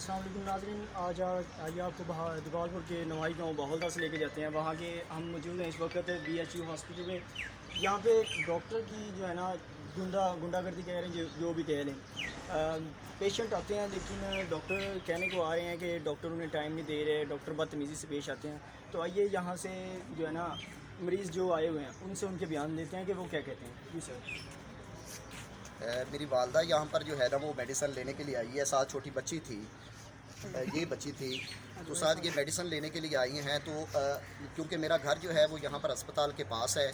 السلام علیکم ناظرین، آج آپ کو دگالپور کے نوائی گاؤں باہولدہ سے لے کے جاتے ہیں. وہاں کے ہم موجود ہیں اس وقت BHU ہاسپٹل میں. یہاں پہ ڈاکٹر کی جو ہے نا گنڈا گردی کہہ رہے ہیں جو بھی کہہ لیں. پیشنٹ آتے ہیں لیکن ڈاکٹر کہنے کو آ رہے ہیں کہ ڈاکٹر انہیں ٹائم نہیں دے رہے، ڈاکٹر بدتمیزی سے پیش آتے ہیں. تو آئیے یہاں سے جو ہے نا مریض جو آئے ہوئے ہیں ان سے ان کے بیان لیتے ہیں کہ وہ کیا کہتے ہیں. جی سر. میری والدہ یہاں پر جو ہے نا وہ میڈیسن لینے کے لیے آئی ہے. ساتھ چھوٹی بچی تھی، یہ بچی تھی، تو ساتھ یہ میڈیسن لینے کے لیے آئی ہیں. تو کیونکہ میرا گھر جو ہے وہ یہاں پر اسپتال کے پاس ہے،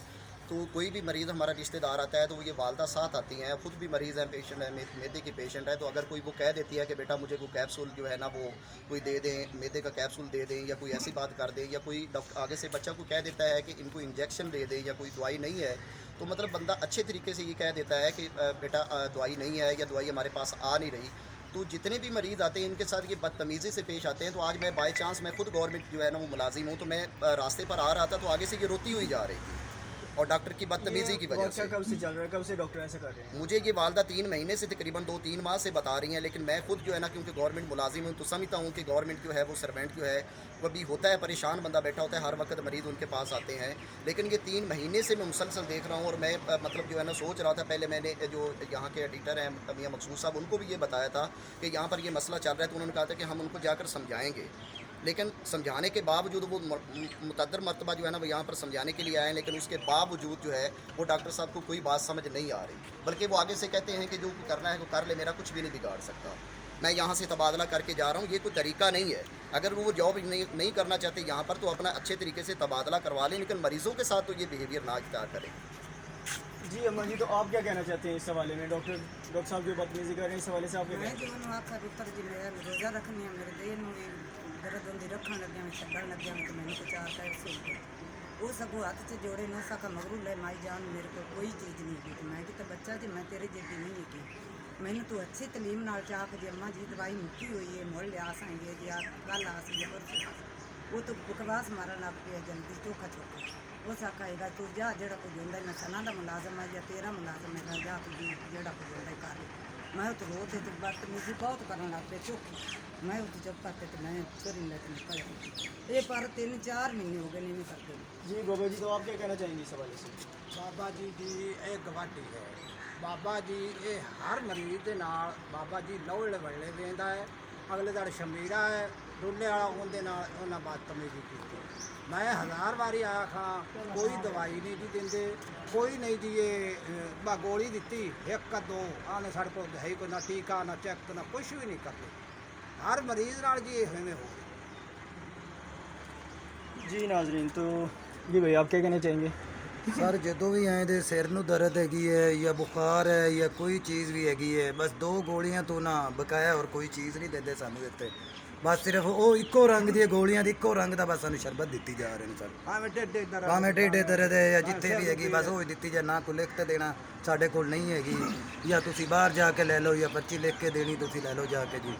تو کوئی بھی مریض ہمارا رشتہ دار آتا ہے تو وہ یہ والدہ ساتھ آتی ہیں. خود بھی مریض ہیں، پیشنٹ ہے، میدے کی پیشنٹ ہے. تو اگر کوئی وہ کہہ دیتی ہے کہ بیٹا مجھے کوئی کیپسول جو ہے نا وہ کوئی دے دیں، میدے کا کیپسول دے دیں، یا کوئی ایسی بات کر دیں، یا کوئی آگے سے بچہ کو کہہ دیتا ہے کہ ان کو انجیکشن دے دیں یا کوئی دوائی نہیں ہے، تو مطلب بندہ اچھے طریقے سے یہ کہہ دیتا ہے کہ بیٹا دوائی نہیں ہے یا دوائی ہمارے پاس آ نہیں رہی. تو جتنے بھی مریض آتے ہیں ان کے ساتھ یہ بدتمیزی سے پیش آتے ہیں. تو آج میں بائی چانس میں خود گورنمنٹ جو ہے نا وہ ملازم ہوں، تو میں راستے پر آ رہا تھا تو آگے سے یہ روتی ہوئی جا رہی تھی اور ڈاکٹر کی بدتمیزی کی وجہ سے. کب سے چل رہا ہے، کب سے ڈاکٹر ایسا کر رہے ہیں؟ مجھے یہ والدہ 3 مہینے سے تقریباً 2-3 ماہ سے بتا رہی ہیں، لیکن میں خود جو ہے نا کیونکہ گورنمنٹ ملازم ہوں تو سمجھتا ہوں کہ گورنمنٹ جو ہے وہ سرونٹ جو ہے وہ بھی ہوتا ہے پریشان، بندہ بیٹھا ہوتا ہے، ہر وقت مریض ان کے پاس آتے ہیں. لیکن یہ 3 مہینے سے میں مسلسل دیکھ رہا ہوں. اور میں مطلب جو ہے نا سوچ رہا تھا، پہلے میں نے جو یہاں کے ایڈیٹر ہیں میاں مقصود صاحب، ان کو بھی یہ بتایا تھا کہ یہاں پر یہ مسئلہ چل رہا ہے. تو انہوں نے کہا تھا کہ ہم ان کو جا کر سمجھائیں گے. لیکن سمجھانے کے باوجود وہ متعدد مرتبہ جو ہے نا وہ یہاں پر سمجھانے کے لیے آئے ہیں، لیکن اس کے باوجود جو ہے وہ ڈاکٹر صاحب کو کوئی بات سمجھ نہیں آ رہی. بلکہ وہ آگے سے کہتے ہیں کہ جو کرنا ہے وہ کر لے، میرا کچھ بھی نہیں بگاڑ سکتا. میں یہاں سے تبادلہ کر کے جا رہا ہوں. یہ کوئی طریقہ نہیں ہے. اگر وہ جاب نہیں کرنا چاہتے یہاں پر تو اپنا اچھے طریقے سے تبادلہ کروا لیں، لیکن مریضوں کے ساتھ تو یہ بیہیویئر نہ اختیار کریں. جی اما جی، تو آپ کیا کہنا چاہتے ہیں اس حوالے میں؟ ڈاکٹر صاحب جو بدتمیزی کر رہے ہیں اس حوالے سے آپ کیا کہنا چاہتے ہیں؟ پتر جی میں روزہ رکھنی ہے، میرے دل میں درد ہوندی رکھن لگیا میں چھڈن لگیا تو میں نے 4 وہ سگو ہاتھ سے جوڑے نو سکا مگرو لے مائی جان میرے کو کوئی چیز نہیں کی. میں کہ بچہ جی میں تیرے جیڈی نہیں کی. مینوں تو اچھی تعلیم نال چاہ کے جی اماں جی دوائی مکی ہوئی ہے مول لیا سائیں گے جی کل آ سی پرسوں. وہ تو بکواس مارن لگ پیا جلدی چوکھا چوکھا. اس آخا گا تو جا جڑا کچھ ہوتا میں سنا کا ملازم ہے یا تیرا ملازم ہے، جا تو جڑا کچھ ہوتا کر. میں تو رو تے بدتمیزی بہت کرن لگ پے چوکھی. میں وہ چپ کرتے تو میں چھوری لے کے نکل جاتی. یہ پر 3-4 مہینے ہو گئے نہیں کرتے. جی بابا جی، تو آپ کیا کہنا چاہیں گے اس حوالے سے؟ بابا جی یہ گواڈی ہے. بابا جی یہ ہر مریض کے نال بابا جی لوڑے وڑے دینا ہے. اگلے دڑ شمیرا ہے ڈولے والا انہیں بدتمیزی کی. میں 1000 باری آخا کوئی دوائی نہیں جی دے، کوئی نہیں جی. یہ گولی دیتی 1-2 آنے سڑ کو ہے کوئی نہ ٹیکا نہ چیک نہ کچھ بھی نہیں کرتے. ہر مریض نال جی ایویں ہو. جی ناظرین، تو جی بھائی آپ کیا کہنا چاہیں گے؟ سر جدوں بھی آئے دے سر نو درد ਹੈਗੀ ہے یا بخار ہے یا کوئی چیز بھی ਹੈਗੀ ہے، بس 2 ਗੋਲੀਆਂ ਤੋਂ ਨਾ ਬਕਾਇਆ ਹੋਰ ਕੋਈ ਚੀਜ਼ ਨਹੀਂ ਦਿੰਦੇ ਸਾਨੂੰ ਇੱਥੇ. ਬਸ ਸਿਰਫ ਉਹ ਇੱਕੋ ਰੰਗ ਦੀਆਂ ਗੋਲੀਆਂ ਦੀ ਇੱਕੋ ਰੰਗ ਦਾ ਬਸ ਸਾਨੂੰ ਸ਼ਰਬਤ ਦਿੱਤੀ ਜਾ ਰਹੇ ਨੇ ਸਰ. ਭਾਵੇਂ ਟੇਢੇ ਦਰਦ ਹੈ ਜਾਂ ਜਿੱਥੇ ਵੀ ਹੈਗੀ ਬਸ ਉਹ ਹੀ ਦਿੱਤੀ ਜਾ. ਨਾ ਕੋਈ ਲਿਖ ਕੇ ਦੇਣਾ ਸਾਡੇ ਕੋਲ ਨਹੀਂ ਹੈਗੀ, ਜਾਂ ਤੁਸੀਂ ਬਾਹਰ ਜਾ ਕੇ ਲੈ ਲਓ, ਜਾਂ ਪਰਚੀ ਲਿਖ ਕੇ ਦੇਣੀ ਤੁਸੀਂ ਲੈ ਲਓ ਜਾ ਕੇ ਜੀ.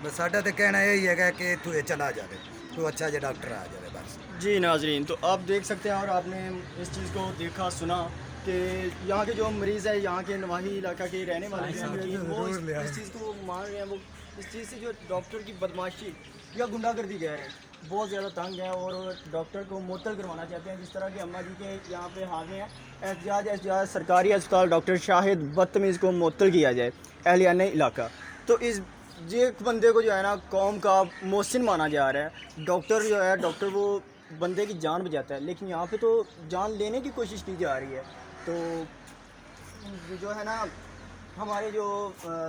ਬਸ ਸਾਡਾ ਤਾਂ ਕਹਿਣਾ ਇਹ ਹੀ ਹੈਗਾ کہ ਇੱਥੋਂ ਇਹ چلا جائے تو اچھا جا ڈاکٹر آ جائے بس. جی ناظرین، تو آپ دیکھ سکتے ہیں اور آپ نے اس چیز کو دیکھا سنا کہ یہاں کے جو مریض ہیں یہاں کے نواحی علاقہ کے رہنے والے ہیں وہ اس چیز کو مان رہے ہیں. وہ اس چیز سے جو ڈاکٹر کی بدماشی یا گنڈا گردی کہہ رہے ہیں بہت زیادہ تنگ ہیں اور ڈاکٹر کو معطل کروانا چاہتے ہیں. جس طرح کہ اماں جی کے یہاں پہ حاضر ہیں احتجاج سرکاری اسپتال ڈاکٹر شاہد بدتمیز کو معطل کیا جائے اہلیان علاقہ. تو اس ایک بندے کو جو ہے نا قوم کا محسن مانا جا رہا ہے. ڈاکٹر جو ہے ڈاکٹر وہ بندے کی جان بچاتا ہے، لیکن یہاں پہ تو جان لینے کی کوشش کی جا رہی ہے. تو جو ہے نا ہمارے جو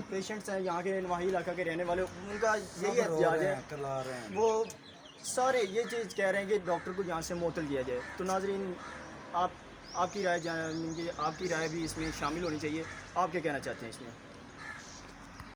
پیشنٹس ہیں یہاں کے نواحی علاقہ کے رہنے والے ان کا یہی احتجاج ہے. وہ سارے یہ چیز کہہ رہے ہیں کہ ڈاکٹر کو یہاں سے معطل کیا جائے. تو ناظرین آپ کی رائے بھی اس میں شامل ہونی چاہیے. آپ کیا کہنا چاہتے ہیں اس میں؟